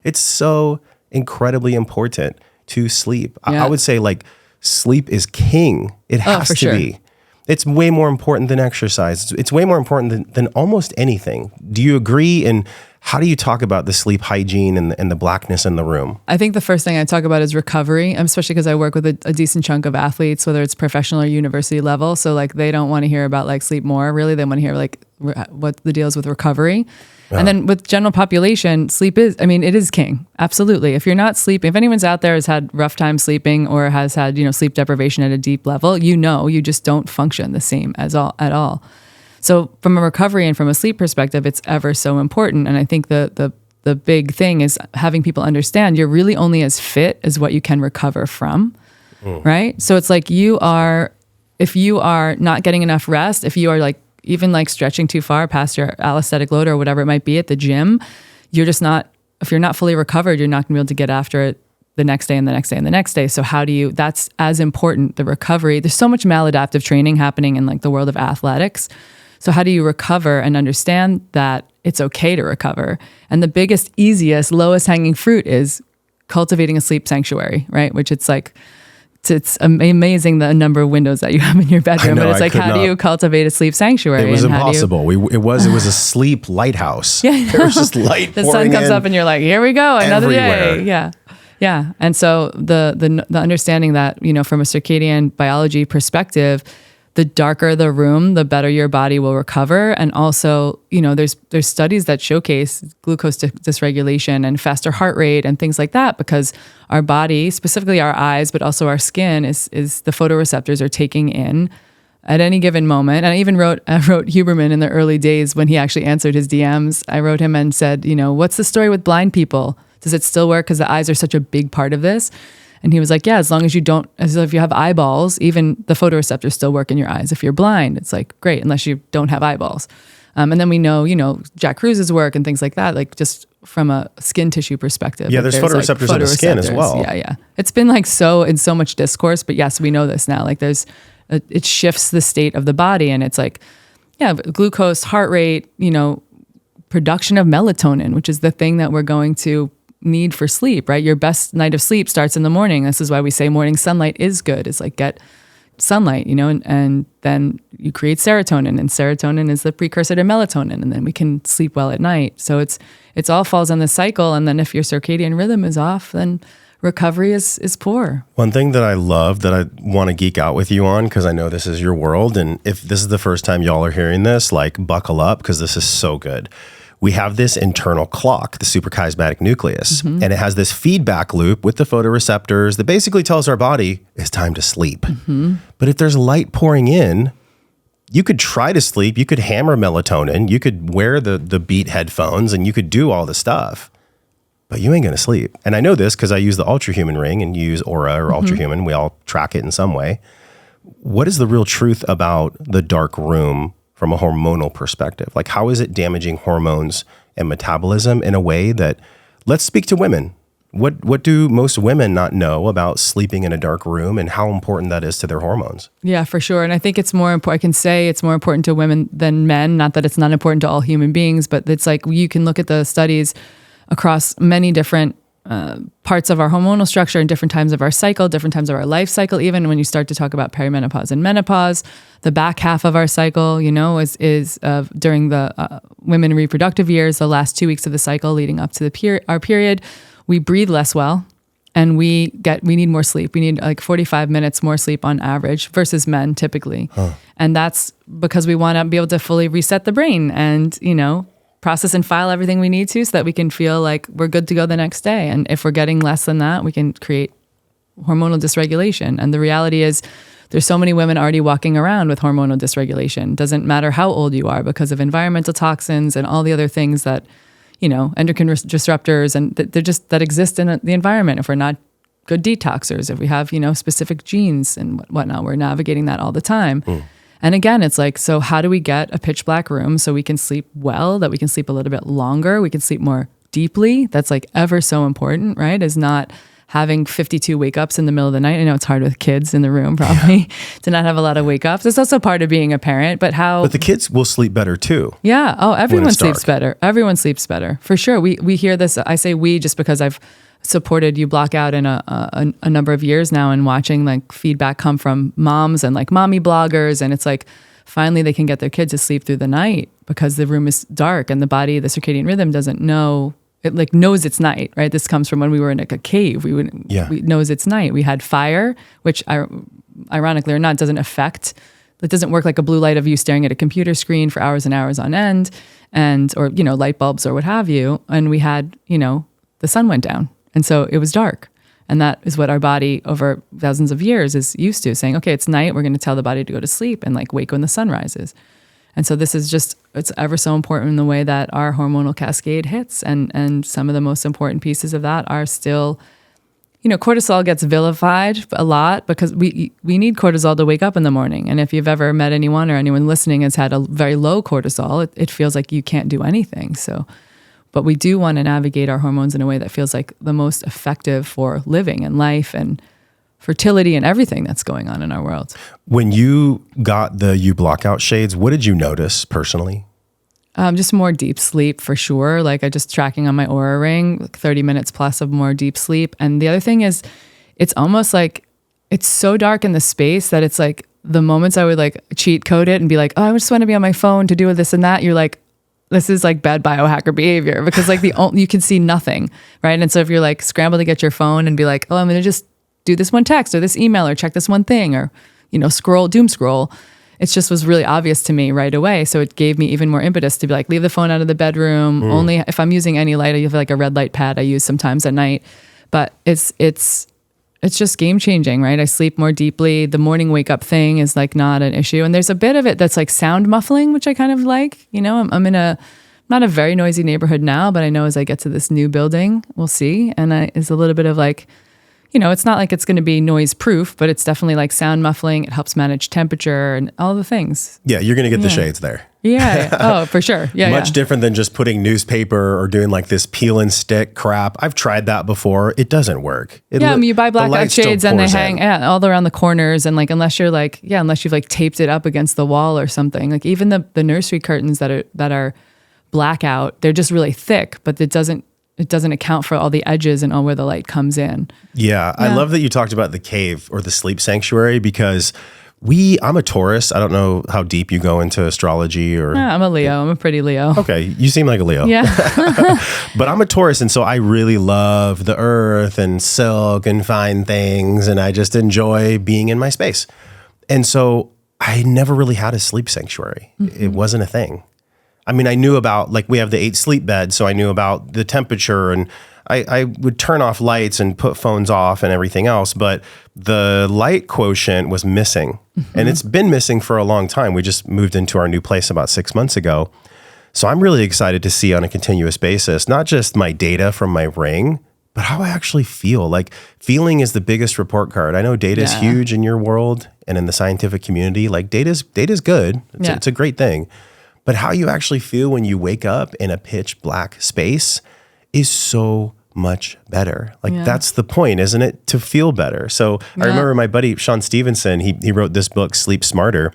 It's so incredibly important to sleep. Yeah. I would say like sleep is king. It has to be. It's way more important than exercise. It's way more important than almost anything. Do you agree? And how do you talk about the sleep hygiene and the blackness in the room? I think the first thing I talk about is recovery, especially because I work with a decent chunk of athletes, whether it's professional or university level. So like they don't want to hear about like sleep more, really. They want to hear like what the deal is with recovery. And then with general population, sleep is, I mean, it is king. Absolutely. If you're not sleeping, if anyone's out there has had rough time sleeping or has had, sleep deprivation at a deep level, you just don't function the same at all. So from a recovery and from a sleep perspective, it's ever so important. And I think the big thing is having people understand you're really only as fit as what you can recover from, right? So it's like if you are not getting enough rest, if you are like, even like stretching too far past your allostatic load or whatever it might be at the gym, if you're not fully recovered, you're not gonna be able to get after it the next day and the next day and the next day. So that's as important, the recovery. There's so much maladaptive training happening in like the world of athletics. So how do you recover and understand that it's okay to recover? And the biggest, easiest, lowest hanging fruit is cultivating a sleep sanctuary, right? Which it's amazing the number of windows that you have in your bedroom, but it's like, how do you cultivate a sleep sanctuary? It was impossible. It was a sleep lighthouse. Yeah, there was just light. The sun comes up and you're like, here we go, another everywhere. day. Yeah. And so the understanding that, from a circadian biology perspective, the darker the room, the better your body will recover. And also, there's studies that showcase glucose dysregulation and faster heart rate and things like that, because our body, specifically our eyes, but also our skin, is the photoreceptors are taking in at any given moment. And I even wrote Huberman in the early days when he actually answered his DMs. I wrote him and said, what's the story with blind people? Does it still work? Because the eyes are such a big part of this. And he was like, yeah, as long as if you have eyeballs, even the photoreceptors still work in your eyes. If you're blind, it's like, great, unless you don't have eyeballs. And then we know, Jack Cruz's work and things like that, like just from a skin tissue perspective. Yeah, there's photoreceptors in the skin as well. Yeah. It's been like in so much discourse, but yes, we know this now. Like it shifts the state of the body, and it's like, yeah, glucose, heart rate, production of melatonin, which is the thing that we're going to need for sleep, right? Your best night of sleep starts in the morning. This is why we say morning sunlight is good. It's like get sunlight, and then you create serotonin, and serotonin is the precursor to melatonin, and then we can sleep well at night. So it's all falls on the cycle. And then if your circadian rhythm is off, then recovery is poor. One thing that I love that I want to geek out with you on, because I know this is your world, and if this is the first time y'all are hearing this, like buckle up, because this is so good. We have this internal clock, the suprachiasmatic nucleus, and it has this feedback loop with the photoreceptors that basically tells our body it's time to sleep. But if there's light pouring in, you could try to sleep, you could hammer melatonin, you could wear the Beat headphones, and you could do all the stuff, but you ain't gonna sleep. And I know this because I use the Ultrahuman ring, and you use Aura or Ultrahuman. We all track it in some way. What is the real truth about the dark room from a hormonal perspective? Like, how is it damaging hormones and metabolism in a way that, let's speak to women. What do most women not know about sleeping in a dark room and how important that is to their hormones? Yeah, for sure. And I think it's more important. I can say it's more important to women than men. Not that it's not important to all human beings, but it's like you can look at the studies across many different parts of our hormonal structure in different times of our cycle, different times of our life cycle. Even when you start to talk about perimenopause and menopause, the back half of our cycle, is during the women reproductive years, the last 2 weeks of the cycle leading up to our period, we breathe less well, and we need more sleep. We need like 45 minutes more sleep on average versus men typically. And that's because we want to be able to fully reset the brain and, process and file everything we need to so that we can feel like we're good to go the next day. And if we're getting less than that, we can create hormonal dysregulation. And the reality is there's so many women already walking around with hormonal dysregulation. Doesn't matter how old you are, because of environmental toxins and all the other things that, endocrine disruptors and that exist in the environment. If we're not good detoxers, if we have, specific genes and whatnot, we're navigating that all the time. And again, it's like, so how do we get a pitch black room so we can sleep well, that we can sleep a little bit longer, we can sleep more deeply? That's like ever so important, right? Is not having 52 wake ups in the middle of the night. I know it's hard with kids in the room probably to not have a lot of wake ups. It's also part of being a parent, but the kids will sleep better too. Yeah. Oh, everyone sleeps dark. better. Everyone sleeps better for sure. We hear this. I say we just because I've supported UBLOCKOUT in a number of years now, and watching like feedback come from moms and like mommy bloggers. And it's like, finally they can get their kids to sleep through the night because the room is dark and the body, the circadian rhythm doesn't know. It like knows it's night, right? This comes from when we were in like a cave. We knows it's night. We had fire, which ironically or not doesn't work like a blue light of you staring at a computer screen for hours and hours on end, or light bulbs or what have you. And we had the sun went down, and so it was dark. And that is what our body over thousands of years is used to, saying, okay, it's night. We're going to tell the body to go to sleep and like wake when the sun rises. And so this is it's ever so important in the way that our hormonal cascade hits. And some of the most important pieces of that are still, cortisol gets vilified a lot because we need cortisol to wake up in the morning. And if you've ever met anyone or anyone listening has had a very low cortisol, it feels like you can't do anything. But we do want to navigate our hormones in a way that feels like the most effective for living and life and fertility and everything that's going on in our world. When you got the UBLOCKOUT shades, what did you notice personally? Just more deep sleep for sure. Like I just tracking on my Oura ring, like 30 minutes plus of more deep sleep. And the other thing is, it's almost like it's so dark in the space that it's like the moments I would like cheat code it and be like, oh, I just want to be on my phone to do this and that. You're like, this is like bad biohacker behavior because like you can see nothing, right? And so if you're like scramble to get your phone and be like, oh, I'm going to just do this one text or this email or check this one thing or, doom scroll. It just was really obvious to me right away. So it gave me even more impetus to be like, leave the phone out of the bedroom. Only if I'm using any light, I have like a red light pad I use sometimes at night, but it's just game changing, right? I sleep more deeply. The morning wake up thing is like not an issue. And there's a bit of it that's like sound muffling, which I kind of like, I'm in not a very noisy neighborhood now, but I know as I get to this new building, we'll see. And it's a little bit of like, it's not like it's going to be noise proof, but it's definitely like sound muffling. It helps manage temperature and all the things. Yeah, you're going to get the shades there. Yeah. Oh, for sure. Yeah. Much different than just putting newspaper or doing like this peel and stick crap. I've tried that before. It doesn't work. You buy blackout shades and they hang all around the corners. And like, unless you've like taped it up against the wall or something, like even the nursery curtains that are blackout, they're just really thick, but it doesn't account for all the edges and all where the light comes in. Yeah. I love that you talked about the cave or the sleep sanctuary because I'm a Taurus. I don't know how deep you go into astrology or... I'm a Leo. I'm a pretty Leo. Okay. You seem like a Leo. Yeah. But I'm a Taurus. And so I really love the earth and silk and fine things. And I just enjoy being in my space. And so I never really had a sleep sanctuary. Mm-hmm. It wasn't a thing. I mean, I knew about, like, we have the 8 sleep beds, so I knew about the temperature, and I would turn off lights and put phones off and everything else, but the light quotient was missing. Mm-hmm. And it's been missing for a long time. We just moved into our new place about 6 months ago. So I'm really excited to see on a continuous basis, not just my data from my ring, but how I actually feel. Like, feeling is the biggest report card. I know data is huge in your world and in the scientific community. Like, data's good. It's a great thing. But how you actually feel when you wake up in a pitch black space is so much better. Like that's the point, isn't it? To feel better. So I remember my buddy, Sean Stevenson, he wrote this book, Sleep Smarter,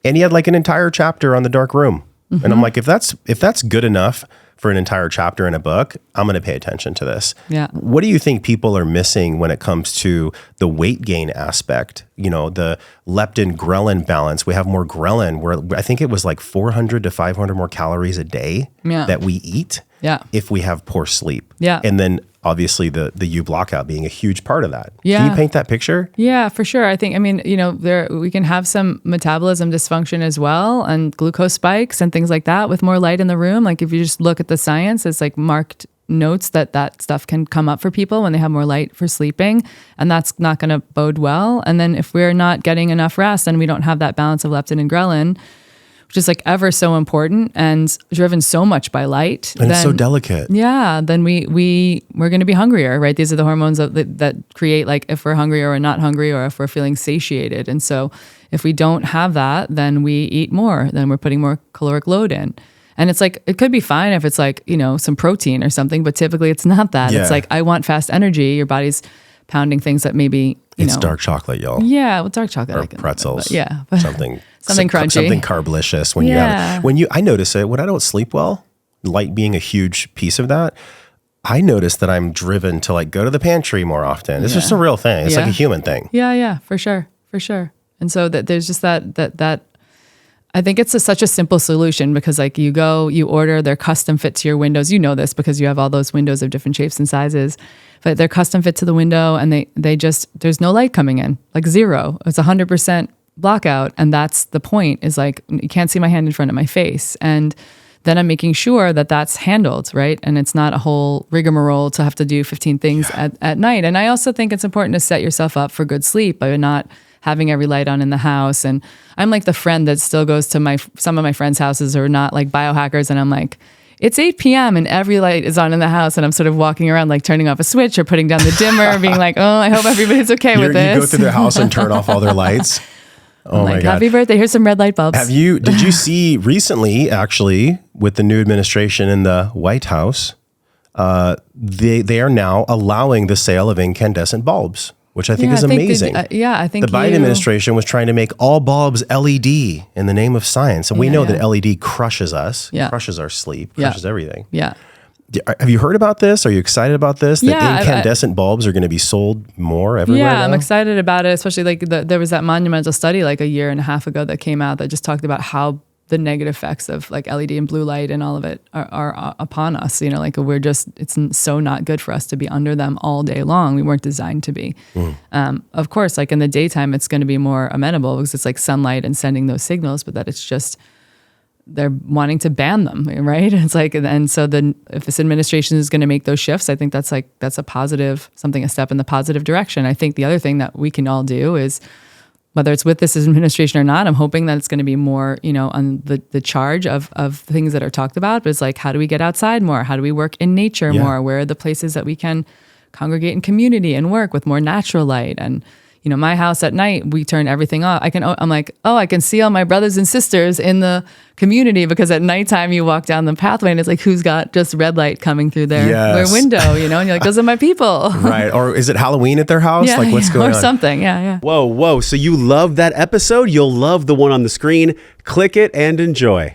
and he had like an entire chapter on the dark room. Mm-hmm. And I'm like, if that's good enough for an entire chapter in a book, I'm going to pay attention to this. Yeah. What do you think people are missing when it comes to the weight gain aspect? The leptin ghrelin balance. We have more ghrelin, where I think it was like 400 to 500 more calories a day that we eat if we have poor sleep. Yeah. And then obviously the UBLOCKOUT being a huge part of that. Yeah. Can you paint that picture? Yeah, for sure. I think, we can have some metabolism dysfunction as well, and glucose spikes and things like that with more light in the room. Like if you just look at the science, it's like marked notes that stuff can come up for people when they have more light for sleeping, and that's not going to bode well. And then if we're not getting enough rest and we don't have that balance of leptin and ghrelin, which is like ever so important and driven so much by light. And it's so delicate. Yeah. Then we're going to be hungrier, right? These are the hormones that create like if we're hungry or we're not hungry or if we're feeling satiated. And so if we don't have that, then we eat more, then we're putting more caloric load in. And it's like, it could be fine if it's like, some protein or something, but typically it's not that. Yeah. It's like, I want fast energy. Your body's pounding things that maybe, It's dark chocolate, y'all. Yeah, with dark chocolate. Or pretzels. Yeah. Something crunchy. Something carblicious when you have it. I notice it when I don't sleep well, light being a huge piece of that. I notice that I'm driven to like go to the pantry more often. It's just a real thing. It's like a human thing. Yeah, for sure. And so that there's just that I think it's such a simple solution because like you order, they're custom fit to your windows. You know this because you have all those windows of different shapes and sizes, but they're custom fit to the window and they just, there's no light coming in, like zero. It's 100% blackout. And that's the point, is like, you can't see my hand in front of my face. And then I'm making sure that that's handled, right? And it's not a whole rigmarole to have to do 15 things at night. And I also think it's important to set yourself up for good sleep by not having every light on in the house. And I'm like the friend that still goes to some of my friends' houses who are not like biohackers. And I'm like, it's 8 p.m. and every light is on in the house. And I'm sort of walking around like turning off a switch or putting down the dimmer, being like, oh, I hope everybody's okay with this. You go through their house and turn off all their lights. Oh my God. Happy birthday. Here's some red light bulbs. Did you see recently, actually, with the new administration in the White House, they are now allowing the sale of incandescent bulbs, which I think is amazing. I think the Biden administration was trying to make all bulbs LED in the name of science. And we know that LED crushes us, crushes our sleep, crushes everything. Yeah. Have you heard about this? Are you excited about this? That incandescent bulbs are going to be sold more everywhere now? I'm excited about it, especially like there was that monumental study like a year and a half ago that came out that just talked about how the negative effects of like LED and blue light and all of it are upon us. You know, like it's so not good for us to be under them all day long. We weren't designed to be. Of course, like in the daytime, it's going to be more amenable because it's like sunlight and sending those signals, but that it's just, they're wanting to ban them, right? It's like, and so then if this administration is going to make those shifts, I think that's a positive, a step in the positive direction. I think the other thing that we can all do is, whether it's with this administration or not, I'm hoping that it's going to be more, on the charge of things that are talked about. But it's like, how do we get outside more? How do we work in nature more? Where are the places that we can congregate in community and work with more natural light? And my house at night, we turn everything off. I'm like, I can see all my brothers and sisters in the community because at nighttime you walk down the pathway and it's like, who's got just red light coming through their window, and you're like, those are my people. Right. Or is it Halloween at their house? Like what's going on? Or something. Yeah. Whoa. So you love that episode? You'll love the one on the screen. Click it and enjoy.